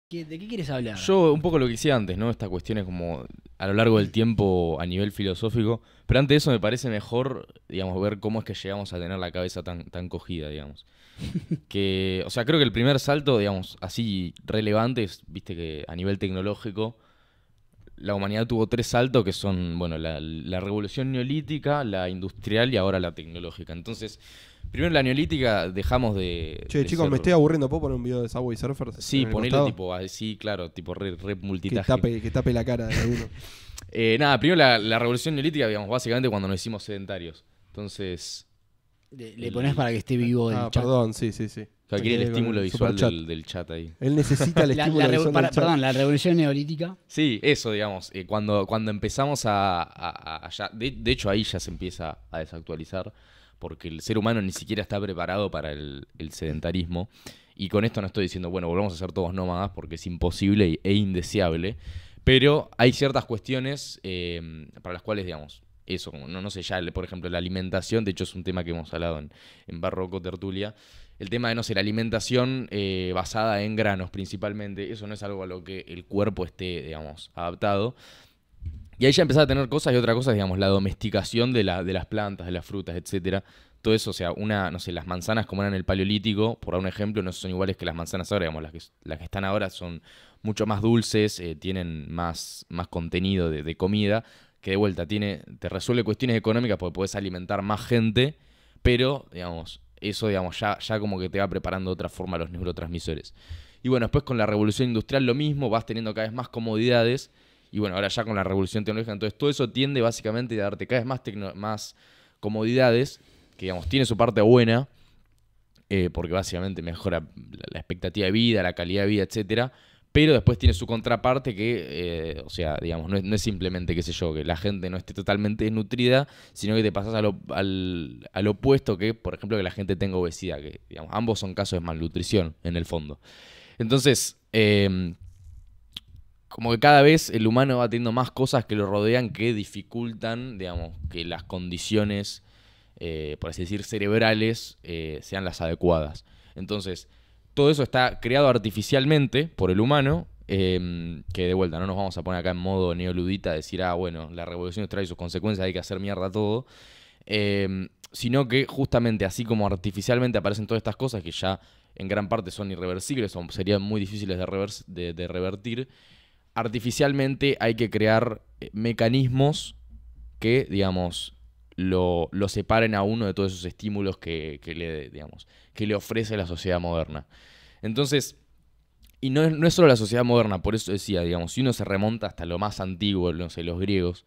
¿De qué quieres hablar? Yo, un poco lo que decía antes, ¿no? Esta cuestión es como a lo largo del tiempo a nivel filosófico. Pero antes de eso me parece mejor, digamos, ver cómo es que llegamos a tener la cabeza tan cogida, digamos. O sea, creo que el primer salto, digamos, así relevante es, viste, que a nivel tecnológico la humanidad tuvo tres saltos que son, bueno, la revolución neolítica, la industrial y ahora la tecnológica. Entonces, primero la neolítica dejamos Che, de chicos, ser. me estoy aburriendo. ¿Puedo poner un video de Subway Surfers Sí, en el ponele costado? tipo así, claro, tipo re Que multitasking. tape la cara de alguno. Nada, primero la revolución neolítica, digamos, básicamente cuando nos hicimos sedentarios. Entonces, Le pones para que esté vivo el chat. Perdón, sí. quiere el quedé con estímulo el visual superchat. del chat ahí. Él necesita el estímulo visual del chat. Perdón, la revolución neolítica. Sí, eso, digamos, cuando empezamos de hecho ahí ya se empieza a desactualizar, porque el ser humano ni siquiera está preparado para el sedentarismo. Y con esto no estoy diciendo, bueno, volvamos a ser todos nómadas, porque es imposible e indeseable. Pero hay ciertas cuestiones para las cuales, digamos, eso, como no sé, ya, por ejemplo, la alimentación, de hecho es un tema que hemos hablado en Barroco Tertulia. El tema de, no sé, la alimentación basada en granos principalmente, eso no es algo a lo que el cuerpo esté, digamos, adaptado. Y ahí ya empezaba a tener cosas y otra cosa, digamos, la domesticación de las plantas, de las frutas, etcétera. Todo eso, o sea, no sé, las manzanas como eran en el Paleolítico, por dar un ejemplo, no son iguales que las manzanas ahora, digamos, las que están ahora son mucho más dulces, tienen más contenido de comida, que de vuelta te resuelve cuestiones económicas porque podés alimentar más gente, pero, digamos, eso, digamos, ya como que te va preparando de otra forma los neurotransmisores. Y bueno, después con la revolución industrial lo mismo, vas teniendo cada vez más comodidades. Y bueno, ahora ya con la revolución tecnológica, entonces todo eso tiende básicamente a darte cada vez más comodidades, que digamos, tiene su parte buena, porque básicamente mejora la expectativa de vida, la calidad de vida, etcétera. Pero después tiene su contraparte que, o sea, digamos, no es simplemente, qué sé yo, que la gente no esté totalmente desnutrida, sino que te pasas al opuesto, que, por ejemplo, que la gente tenga obesidad, que, digamos, ambos son casos de malnutrición, en el fondo. Entonces, como que cada vez el humano va teniendo más cosas que lo rodean que dificultan, digamos, que las condiciones, por así decir, cerebrales sean las adecuadas. Entonces, todo eso está creado artificialmente por el humano, que de vuelta no nos vamos a poner acá en modo neoludita a decir, bueno, la revolución trae sus consecuencias, hay que hacer mierda todo, sino que justamente así como artificialmente aparecen todas estas cosas que ya en gran parte son irreversibles, serían muy difíciles de revertir, artificialmente hay que crear mecanismos que, digamos, lo separen a uno de todos esos estímulos que le ofrece la sociedad moderna. Entonces, y no es solo la sociedad moderna, por eso decía, digamos, si uno se remonta hasta lo más antiguo, no sé, los griegos,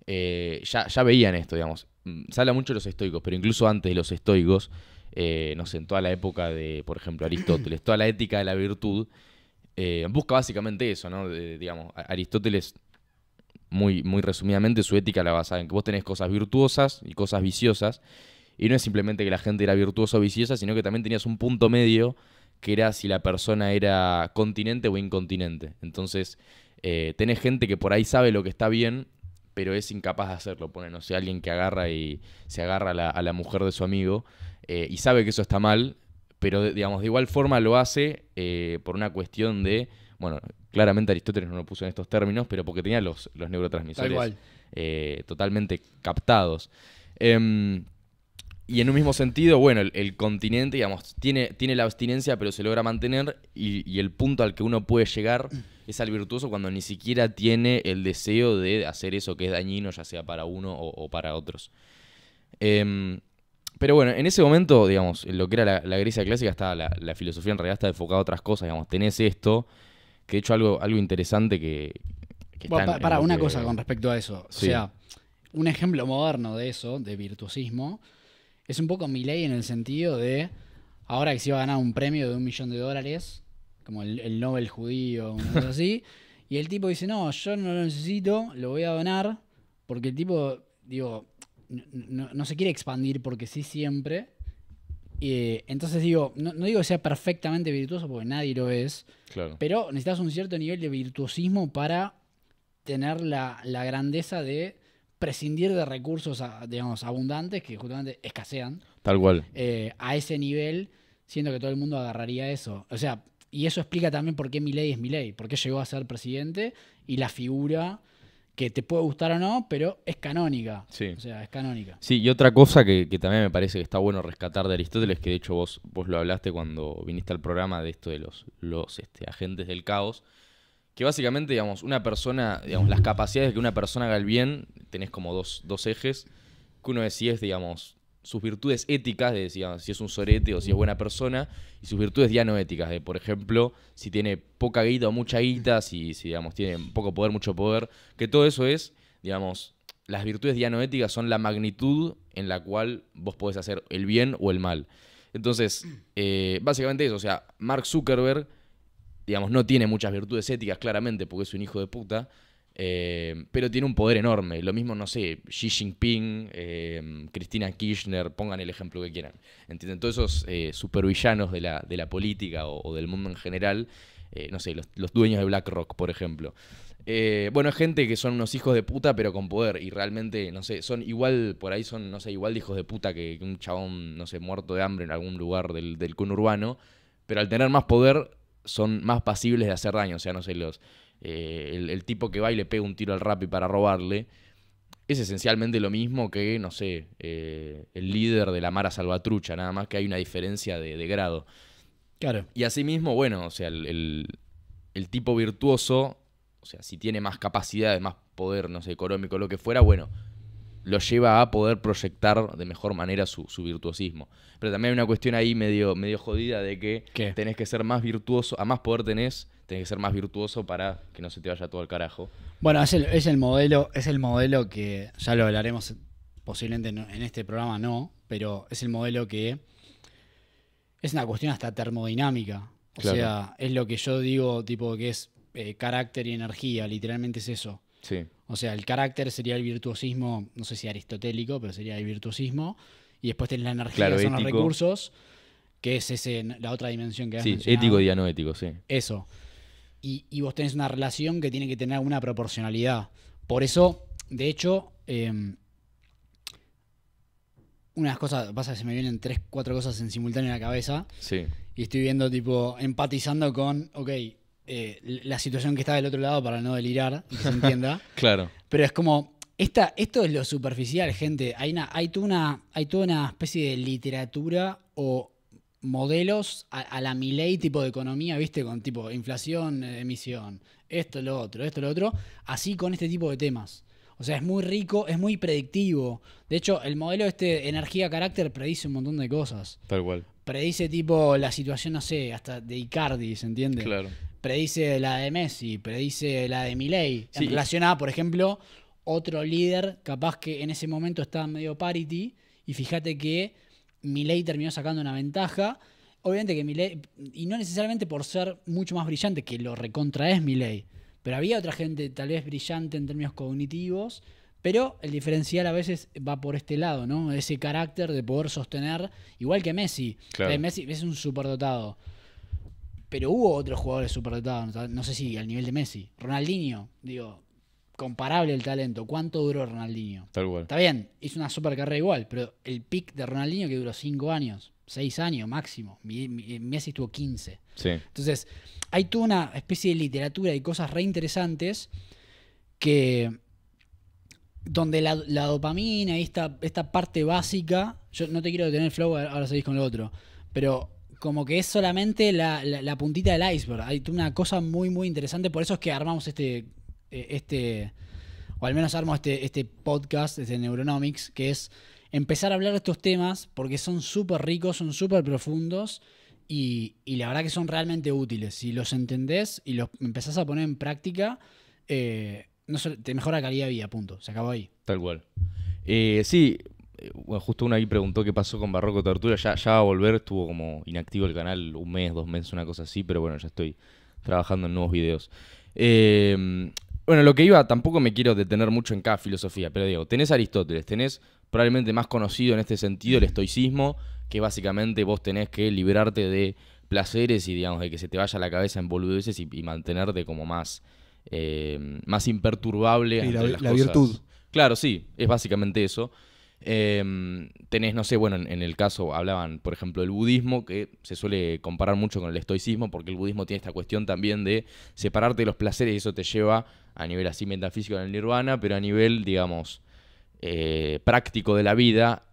ya veían esto, digamos. Se habla mucho de los estoicos, pero incluso antes de los estoicos, no sé, en toda la época de, por ejemplo, Aristóteles, toda la ética de la virtud, busca básicamente eso, ¿no? Digamos, Aristóteles, muy resumidamente, su ética la basa en que vos tenés cosas virtuosas y cosas viciosas, y no es simplemente que la gente era virtuosa o viciosa, sino que también tenías un punto medio, que era si la persona era continente o incontinente. Entonces, tenés gente que por ahí sabe lo que está bien, pero es incapaz de hacerlo. Pone, no sé, alguien que agarra y se agarra a la mujer de su amigo, y sabe que eso está mal, pero digamos, de igual forma lo hace por una cuestión de, bueno, claramente Aristóteles no lo puso en estos términos, pero porque tenía los Tal neurotransmisores cual. totalmente captados. Y en un mismo sentido, bueno, el continente, digamos, tiene la abstinencia, pero se logra mantener, y el punto al que uno puede llegar es al virtuoso cuando ni siquiera tiene el deseo de hacer eso que es dañino, ya sea para uno o para otros. Pero bueno, en ese momento, digamos, en lo que era la Grecia clásica, estaba la filosofía en realidad está enfocada a otras cosas, digamos, tenés esto, que de hecho algo interesante que está Bueno, en lo una que... cosa con respecto a eso. Sí. O sea, un ejemplo moderno de eso, de virtuosismo, es un poco Milei en el sentido de, ahora que se iba a ganar un premio de $1.000.000, como el Nobel judío, una cosa así, y el tipo dice, no, yo no lo necesito, lo voy a donar, porque el tipo, digo, no se quiere expandir porque sí siempre. Entonces digo, no digo que sea perfectamente virtuoso porque nadie lo es, Claro. pero necesitas un cierto nivel de virtuosismo para tener la grandeza de prescindir de recursos, digamos, abundantes que justamente escasean. Tal cual. A ese nivel, siento que todo el mundo agarraría eso. O sea, Y eso explica también por qué Milei es Milei, por qué llegó a ser presidente y la figura que te puede gustar o no, pero es canónica. Sí. O sea, es canónica. Sí, y otra cosa que también me parece que está bueno rescatar de Aristóteles, que de hecho vos lo hablaste cuando viniste al programa de esto de los agentes del caos, que básicamente, digamos, una persona, digamos, las capacidades de que una persona haga el bien, tenés como dos ejes, que uno es si es, digamos, sus virtudes éticas, de digamos, si es un sorete o si es buena persona, y sus virtudes dianoéticas, de por ejemplo, si tiene poca guita o mucha guita, si digamos, tiene poco poder, mucho poder, que todo eso es, digamos, las virtudes dianoéticas son la magnitud en la cual vos podés hacer el bien o el mal. Entonces, básicamente eso, o sea, Mark Zuckerberg, digamos, no tiene muchas virtudes éticas, claramente, porque es un hijo de puta, pero tiene un poder enorme. Lo mismo, no sé, Xi Jinping, Cristina Kirchner, pongan el ejemplo que quieran. ¿Entienden? Todos esos supervillanos de la política o del mundo en general, no sé, los dueños de BlackRock, por ejemplo. Bueno, es gente que son unos hijos de puta, pero con poder. Y realmente, no sé, son igual, por ahí son, no sé, igual de hijos de puta que un chabón, no sé, muerto de hambre en algún lugar del conurbano. Pero al tener más poder, son más pasibles de hacer daño. O sea, no sé, el tipo que va y le pega un tiro al Rappi para robarle es esencialmente lo mismo que, no sé, el líder de la Mara Salvatrucha, nada más que hay una diferencia de grado. Claro. Y asimismo, bueno, o sea, el tipo virtuoso, o sea, si tiene más capacidades, más poder, no sé, económico, lo que fuera, bueno, lo lleva a poder proyectar de mejor manera su virtuosismo. Pero también hay una cuestión ahí medio jodida de que ¿Qué? tenés que ser más virtuoso, a más poder tenés que ser más virtuoso para que no se te vaya todo al carajo. Bueno, es el modelo que ya lo hablaremos posiblemente en este programa, no, pero es el modelo que es una cuestión hasta termodinámica. O Claro. sea, es lo que yo digo, tipo, que es carácter y energía, literalmente es eso. Sí, O sea, el carácter sería el virtuosismo, no sé si aristotélico, pero sería el virtuosismo. Y después tenés la energía, Claro, que son los ético. recursos, que es la otra dimensión que has sí, mencionado. ético y dianoético, sí. Eso. Y vos tenés una relación que tiene que tener una proporcionalidad. Por eso, de hecho, unas cosas, pasa que se me vienen 3, 4 cosas en simultáneo en la cabeza. Sí, Y estoy viendo, tipo, empatizando con, ok, la situación que está del otro lado para no delirar y que se entienda. claro. Pero es como, esto es lo superficial, gente. Hay toda una especie de literatura o modelos a la Milei tipo de economía, ¿viste? Con tipo inflación, emisión, esto, lo otro. Así con este tipo de temas. O sea, es muy rico, es muy predictivo. De hecho, el modelo energía-carácter predice un montón de cosas. Tal cual. Predice tipo la situación, no sé, hasta de Icardi, ¿se entiende? Claro. Predice la de Messi, predice la de Milei. Sí. En relación a, por ejemplo, otro líder, capaz que en ese momento estaba medio parity, y fíjate que Milei terminó sacando una ventaja. Obviamente que Milei, y no necesariamente por ser mucho más brillante, que lo recontra es Milei, pero había otra gente tal vez brillante en términos cognitivos, pero el diferencial a veces va por este lado, ¿no? Ese carácter de poder sostener, igual que Messi. Claro. Messi es un superdotado. Pero hubo otros jugadores superdotados, no sé si al nivel de Messi. Ronaldinho, digo, comparable el talento. ¿Cuánto duró Ronaldinho? Tal cual. Está bien, hizo una super carrera igual, pero el pick de Ronaldinho que duró 5 años, 6 años máximo. Messi estuvo 15. Sí. Entonces, hay toda una especie de literatura y cosas re interesantes que donde la dopamina y esta parte básica, yo no te quiero detener, Flow, ahora seguís con lo otro, pero como que es solamente la puntita del iceberg. Hay una cosa muy, muy interesante, por eso es que armamos o al menos armo este podcast, Neuronomics, que es empezar a hablar de estos temas porque son súper ricos, son súper profundos y la verdad que son realmente útiles. Si los entendés y los empezás a poner en práctica, te mejora la calidad de vida, punto. Se acabó ahí. Tal cual. Sí, bueno, justo uno ahí preguntó qué pasó con Barroco Tortura. Ya va a volver, estuvo como inactivo el canal 1 mes, 2 meses, una cosa así, pero bueno, ya estoy trabajando en nuevos videos. Bueno, lo que iba, tampoco me quiero detener mucho en cada filosofía, pero digo, tenés a Aristóteles, tenés probablemente más conocido en este sentido el estoicismo, que básicamente vos tenés que liberarte de placeres y digamos de que se te vaya la cabeza en boludeces y mantenerte como más imperturbable Y ante las la cosas. virtud. Claro, sí, es básicamente eso. Tenés, no sé, bueno, en el caso hablaban, por ejemplo, del budismo, que se suele comparar mucho con el estoicismo, porque el budismo tiene esta cuestión también de separarte de los placeres y eso te lleva a nivel así metafísico en el nirvana, pero a nivel, digamos, práctico de la vida,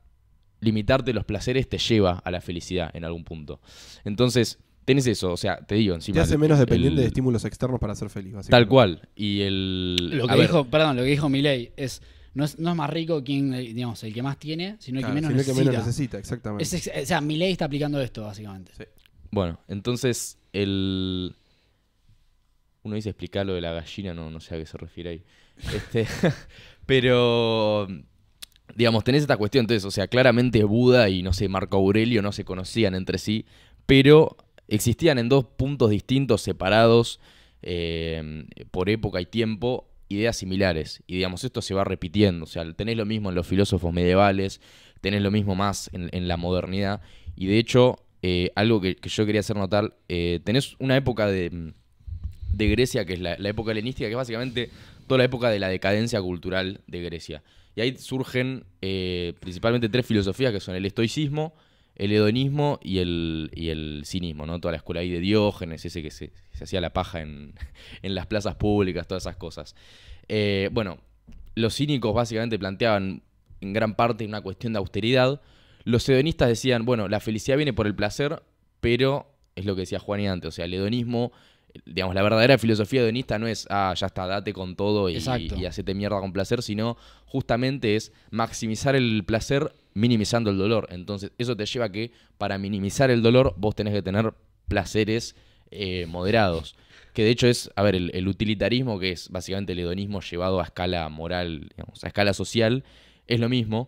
limitarte los placeres te lleva a la felicidad en algún punto. Entonces, tenés eso, o sea, te digo, encima... Te hace menos dependiente de estímulos externos para ser feliz, básicamente. Tal cual. Y lo que dijo Milei es... No es más rico quien, digamos, el que más tiene, sino el que menos necesita. El que menos necesita, exactamente. O sea, Milei está aplicando esto, básicamente. Sí. Bueno, entonces, uno dice explicar lo de la gallina, no sé a qué se refiere ahí. Pero, digamos, tenés esta cuestión, entonces, o sea, claramente Buda y, no sé, Marco Aurelio no se conocían entre sí, pero existían en dos puntos distintos, separados por época y tiempo, ideas similares. Y digamos, esto se va repitiendo. O sea, tenés lo mismo en los filósofos medievales, tenés lo mismo más en la modernidad. Y de hecho, algo que yo quería hacer notar, tenés una época de Grecia, que es la época helenística, que es básicamente toda la época de la decadencia cultural de Grecia. Y ahí surgen principalmente tres filosofías, que son el estoicismo, el hedonismo y el cinismo, ¿no? Toda la escuela ahí de Diógenes, ese que se hacía la paja en las plazas públicas, todas esas cosas. Bueno, los cínicos básicamente planteaban en gran parte una cuestión de austeridad. Los hedonistas decían, bueno, la felicidad viene por el placer, pero es lo que decía Juani antes, o sea, el hedonismo, digamos, la verdadera filosofía hedonista no es, ya está, date con todo y hacete mierda con placer, sino justamente es maximizar el placer minimizando el dolor. Entonces, eso te lleva a que para minimizar el dolor vos tenés que tener placeres moderados. Que de hecho es, a ver, el utilitarismo, que es básicamente el hedonismo llevado a escala moral, digamos, a escala social, es lo mismo.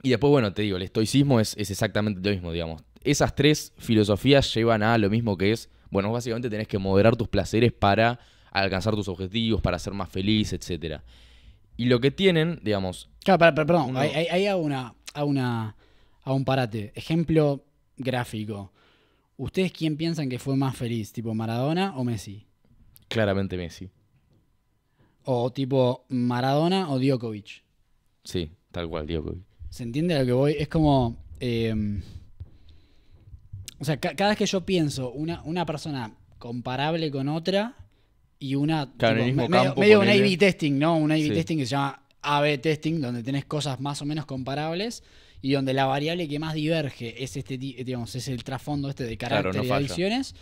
Y después, bueno, te digo, el estoicismo es exactamente lo mismo, digamos. Esas tres filosofías llevan a lo mismo que es, bueno, básicamente tenés que moderar tus placeres para alcanzar tus objetivos, para ser más feliz, etc. Y lo que tienen, digamos... Claro, perdón, ahí hago un parate. Ejemplo gráfico. ¿Ustedes quién piensan que fue más feliz? ¿Tipo Maradona o Messi? Claramente Messi. ¿O tipo Maradona o Djokovic? Sí, tal cual, Djokovic. ¿Se entiende a lo que voy? Es como... o sea, cada vez que yo pienso una persona comparable con otra y una... Claro, tipo, en el mismo campo, medio un A/B testing, ¿no? Un A/B testing que se llama A/B testing, donde tenés cosas más o menos comparables y donde la variable que más diverge es digamos, es el trasfondo de carácter, claro, no y falla. adicciones.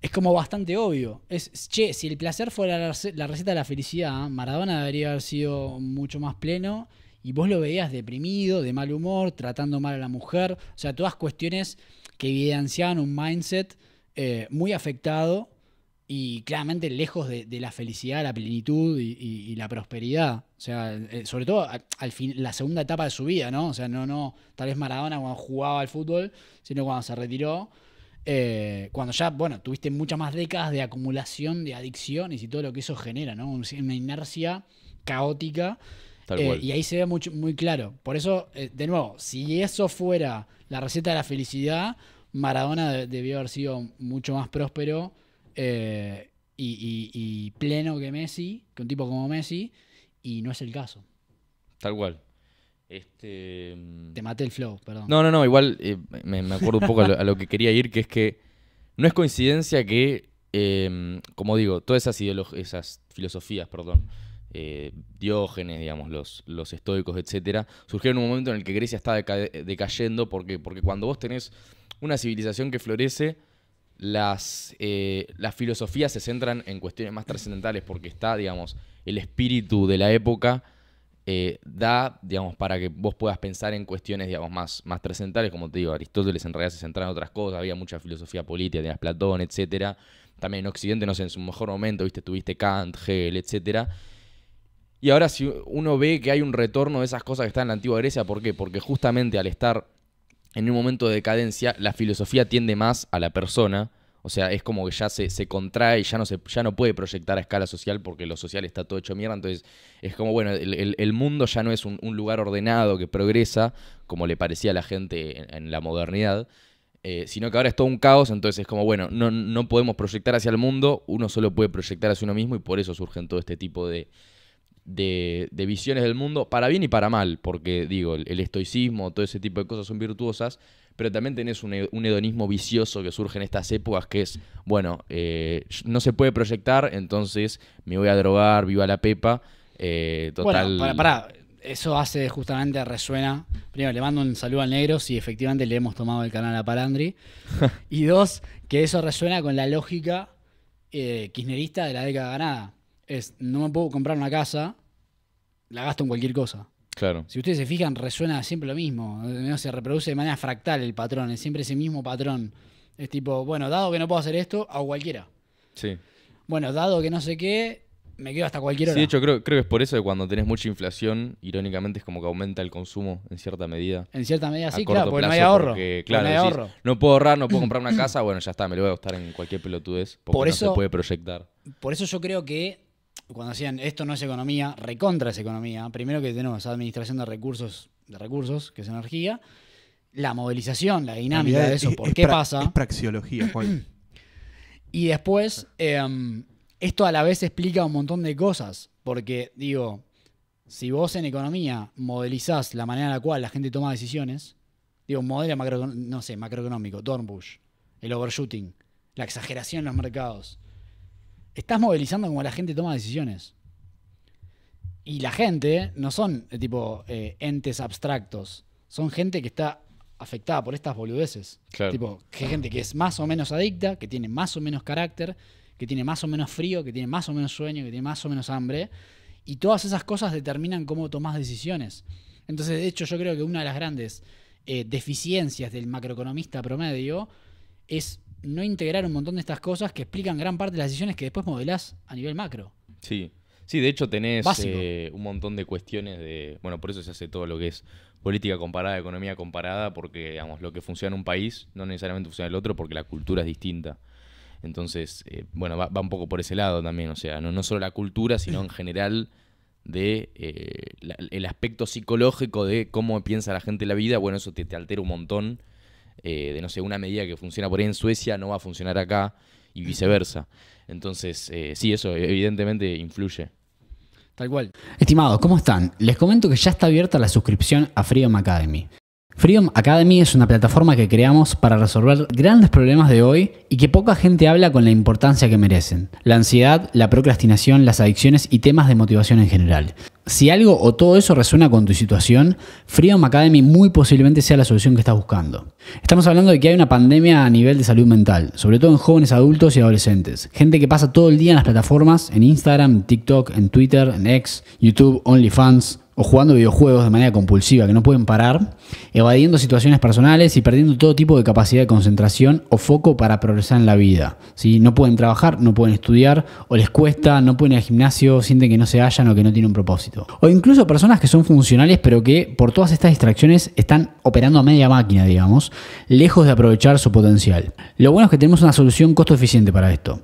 Es como bastante obvio. Si el placer fuera la receta de la felicidad, Maradona debería haber sido mucho más pleno y vos lo veías deprimido, de mal humor, tratando mal a la mujer. O sea, todas cuestiones que evidenciaban un mindset muy afectado y claramente lejos de la felicidad, la plenitud y la prosperidad. O sea, sobre todo al fin, la segunda etapa de su vida, ¿no? O sea, no tal vez Maradona cuando jugaba al fútbol, sino cuando se retiró. Cuando ya, bueno, tuviste muchas más décadas de acumulación de adicciones y todo lo que eso genera, ¿no? Una inercia caótica. Y ahí se ve muy claro. Por eso, de nuevo, si eso fuera la receta de la felicidad, Maradona debió haber sido mucho más próspero y pleno que Messi, que un tipo como Messi, y no es el caso. Tal cual. Te maté el flow, perdón. No, igual me acuerdo un poco a lo que quería ir, que es que no es coincidencia que, como digo, todas esas filosofías, Diógenes, digamos, los estoicos, etcétera, surgieron en un momento en el que Grecia está decayendo, porque cuando vos tenés una civilización que florece, las filosofías se centran en cuestiones más trascendentales, porque está, digamos, el espíritu de la época da, digamos, para que vos puedas pensar en cuestiones, digamos, más trascendentales, como te digo, Aristóteles en realidad se centraba en otras cosas, había mucha filosofía política, tenías Platón, etcétera. También en Occidente, no sé, en su mejor momento, tuviste Kant, Hegel, etcétera. Y ahora si uno ve que hay un retorno de esas cosas que están en la antigua Grecia, ¿por qué? Porque justamente al estar en un momento de decadencia, la filosofía tiende más a la persona. O sea, es como que ya se contrae y ya no puede proyectar a escala social porque lo social está todo hecho mierda. Entonces es como, bueno, el mundo ya no es un lugar ordenado que progresa, como le parecía a la gente en la modernidad, sino que ahora es todo un caos. Entonces es como, bueno, no podemos proyectar hacia el mundo, uno solo puede proyectar hacia uno mismo y por eso surgen todo este tipo de de visiones del mundo, para bien y para mal, porque digo, el estoicismo, todo ese tipo de cosas son virtuosas, pero también tenés un hedonismo vicioso que surge en estas épocas, que es, bueno, no se puede proyectar, entonces me voy a drogar, viva la pepa, total... Bueno, pará. Eso hace justamente, resuena. Primero, le mando un saludo al negro si efectivamente le hemos tomado el canal a Palandri. Y dos, que eso resuena con la lógica kirchnerista de la década ganada. No me puedo comprar una casa, la gasto en cualquier cosa. Claro. Si ustedes se fijan, resuena siempre lo mismo. No se reproduce de manera fractal el patrón, es siempre ese mismo patrón. Es tipo, bueno, dado que no puedo hacer esto, hago cualquiera. Sí. Bueno, dado que no sé qué, me quedo hasta cualquier hora. Sí, de hecho, creo que es por eso que cuando tenés mucha inflación, irónicamente es como que aumenta el consumo en cierta medida. En cierta medida sí, claro, porque no hay ahorro. Porque, claro, no hay ahorro. No puedo ahorrar, no puedo comprar una casa, bueno, ya está, me lo voy a gastar en cualquier pelotudez, porque por eso, no se puede proyectar. Por eso yo creo que cuando decían esto no es economía, recontra es economía. Primero que tenemos administración de recursos, que es energía. La movilización, la dinámica de eso, ¿por qué pasa? Es praxeología, Juan. Y después, esto a la vez explica un montón de cosas. Porque, digo, si vos en economía modelizás la manera en la cual la gente toma decisiones, digo, un modelo macroeconómico, Dornbusch, el overshooting, la exageración en los mercados, estás modelizando como la gente toma decisiones. Y la gente no son tipo entes abstractos, son gente que está afectada por estas boludeces. Claro. Tipo, gente que es más o menos adicta, que tiene más o menos carácter, que tiene más o menos frío, que tiene más o menos sueño, que tiene más o menos hambre. Y todas esas cosas determinan cómo tomás decisiones. Entonces, de hecho, yo creo que una de las grandes deficiencias del macroeconomista promedio es no integrar un montón de estas cosas que explican gran parte de las decisiones que después modelás a nivel macro. Sí, de hecho tenés un montón de cuestiones de... Bueno, por eso se hace todo lo que es política comparada, economía comparada, porque digamos, lo que funciona en un país no necesariamente funciona en el otro porque la cultura es distinta. Entonces, bueno, va un poco por ese lado también, o sea, no solo la cultura, sino en general de el aspecto psicológico de cómo piensa la gente la vida. Bueno, eso te altera un montón. De no sé, una medida que funciona por ahí en Suecia no va a funcionar acá y viceversa. Entonces, sí, eso evidentemente influye. Tal cual. Estimados, ¿cómo están? Les comento que ya está abierta la suscripción a Freedom Academy. Freedom Academy es una plataforma que creamos para resolver grandes problemas de hoy y que poca gente habla con la importancia que merecen. La ansiedad, la procrastinación, las adicciones y temas de motivación en general. Si algo o todo eso resuena con tu situación, Freedom Academy muy posiblemente sea la solución que estás buscando. Estamos hablando de que hay una pandemia a nivel de salud mental, sobre todo en jóvenes adultos y adolescentes. Gente que pasa todo el día en las plataformas, en Instagram, en TikTok, en Twitter, en X, YouTube, OnlyFans, o jugando videojuegos de manera compulsiva que no pueden parar, evadiendo situaciones personales y perdiendo todo tipo de capacidad de concentración o foco para progresar en la vida. ¿Sí? No pueden trabajar, no pueden estudiar, o les cuesta, no pueden ir al gimnasio, sienten que no se hallan o que no tienen un propósito. O incluso personas que son funcionales pero que por todas estas distracciones están operando a media máquina, digamos, lejos de aprovechar su potencial. Lo bueno es que tenemos una solución costo eficiente para esto.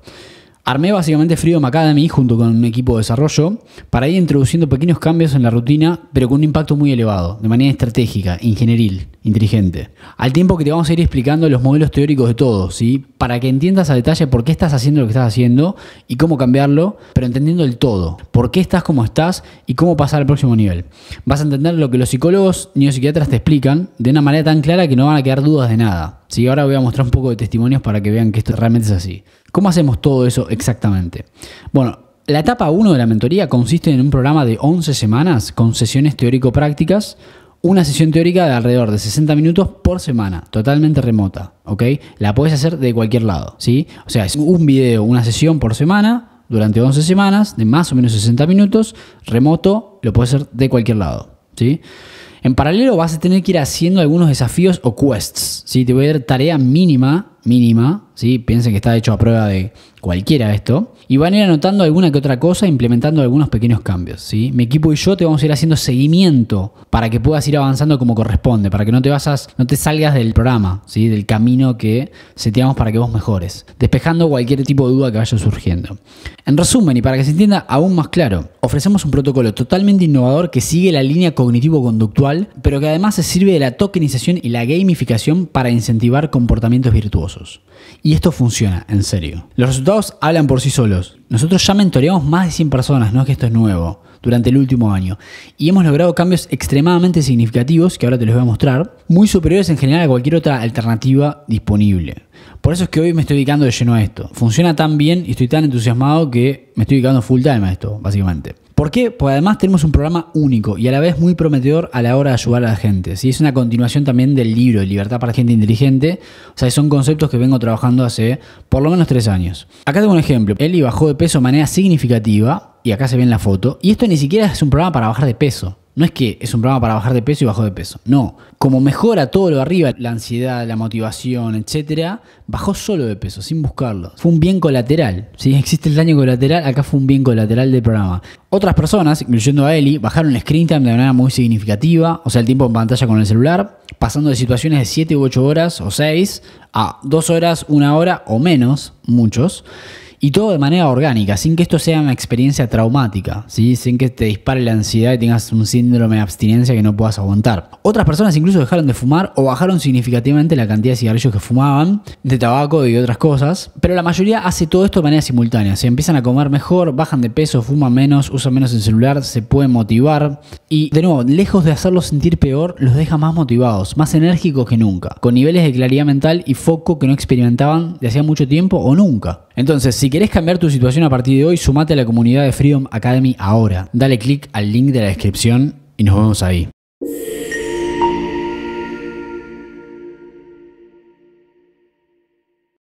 Armé básicamente Freedom Academy junto con un equipo de desarrollo para ir introduciendo pequeños cambios en la rutina, pero con un impacto muy elevado, de manera estratégica, ingenieril, inteligente. Al tiempo que te vamos a ir explicando los modelos teóricos de todo, ¿sí? Para que entiendas a detalle por qué estás haciendo lo que estás haciendo y cómo cambiarlo, pero entendiendo el todo. Por qué estás como estás y cómo pasar al próximo nivel. Vas a entender lo que los psicólogos neuropsiquiatras te explican de una manera tan clara que no van a quedar dudas de nada. Sí, ahora voy a mostrar un poco de testimonios para que vean que esto realmente es así. ¿Cómo hacemos todo eso exactamente? Bueno, la etapa 1 de la mentoría consiste en un programa de 11 semanas con sesiones teórico-prácticas, una sesión teórica de alrededor de 60 minutos por semana, totalmente remota, ¿ok? La podés hacer de cualquier lado, ¿sí? O sea, es un video, una sesión por semana, durante 11 semanas, de más o menos 60 minutos, remoto, lo podés hacer de cualquier lado, ¿sí? En paralelo vas a tener que ir haciendo algunos desafíos o quests, ¿sí? Te voy a dar tarea mínima, ¿sí? Piensen que está hecho a prueba de cualquiera esto. Y van a ir anotando alguna que otra cosa, implementando algunos pequeños cambios, ¿sí? Mi equipo y yo te vamos a ir haciendo seguimiento para que puedas ir avanzando como corresponde, para que no te salgas del programa, ¿sí? Del camino que seteamos para que vos mejores, despejando cualquier tipo de duda que vaya surgiendo. En resumen, y para que se entienda aún más claro, ofrecemos un protocolo totalmente innovador que sigue la línea cognitivo-conductual, pero que además se sirve de la tokenización y la gamificación para incentivar comportamientos virtuosos. exitosos. Y esto funciona, en serio. Los resultados hablan por sí solos. Nosotros ya mentoreamos más de 100 personas, no es que esto es nuevo, durante el último año. Y hemos logrado cambios extremadamente significativos, que ahora te los voy a mostrar, muy superiores en general a cualquier otra alternativa disponible. Por eso es que hoy me estoy dedicando de lleno a esto. Funciona tan bien y estoy tan entusiasmado que me estoy dedicando full time a esto, básicamente. ¿Por qué? Porque además tenemos un programa único y a la vez muy prometedor a la hora de ayudar a la gente. ¿Sí? Es una continuación también del libro de Libertad para Gente Inteligente. O sea, son conceptos que vengo trabajando hace por lo menos 3 años. Acá tengo un ejemplo. Eli bajó de peso de manera significativa y acá se ve en la foto. Y esto ni siquiera es un programa para bajar de peso. No es que es un programa para bajar de peso y bajó de peso. No. Como mejora todo lo de arriba, la ansiedad, la motivación, etc., bajó solo de peso, sin buscarlo. Fue un bien colateral. Si existe el daño colateral, acá fue un bien colateral del programa. Otras personas, incluyendo a Eli, bajaron el screen time de manera muy significativa, o sea, el tiempo en pantalla con el celular, pasando de situaciones de 7 u 8 horas o 6 a 2 horas, 1 hora o menos, muchos. Y todo de manera orgánica, sin que esto sea una experiencia traumática, ¿sí? Sin que te dispare la ansiedad y tengas un síndrome de abstinencia que no puedas aguantar. Otras personas incluso dejaron de fumar o bajaron significativamente la cantidad de cigarrillos que fumaban, de tabaco y de otras cosas. Pero la mayoría hace todo esto de manera simultánea. Se empiezan a comer mejor, bajan de peso, fuman menos, usan menos el celular, se pueden motivar. Y de nuevo, lejos de hacerlos sentir peor, los deja más motivados, más enérgicos que nunca, con niveles de claridad mental y foco que no experimentaban de hacía mucho tiempo o nunca. Entonces, si querés cambiar tu situación a partir de hoy, sumate a la comunidad de Freedom Academy ahora. Dale click al link de la descripción y nos vemos ahí.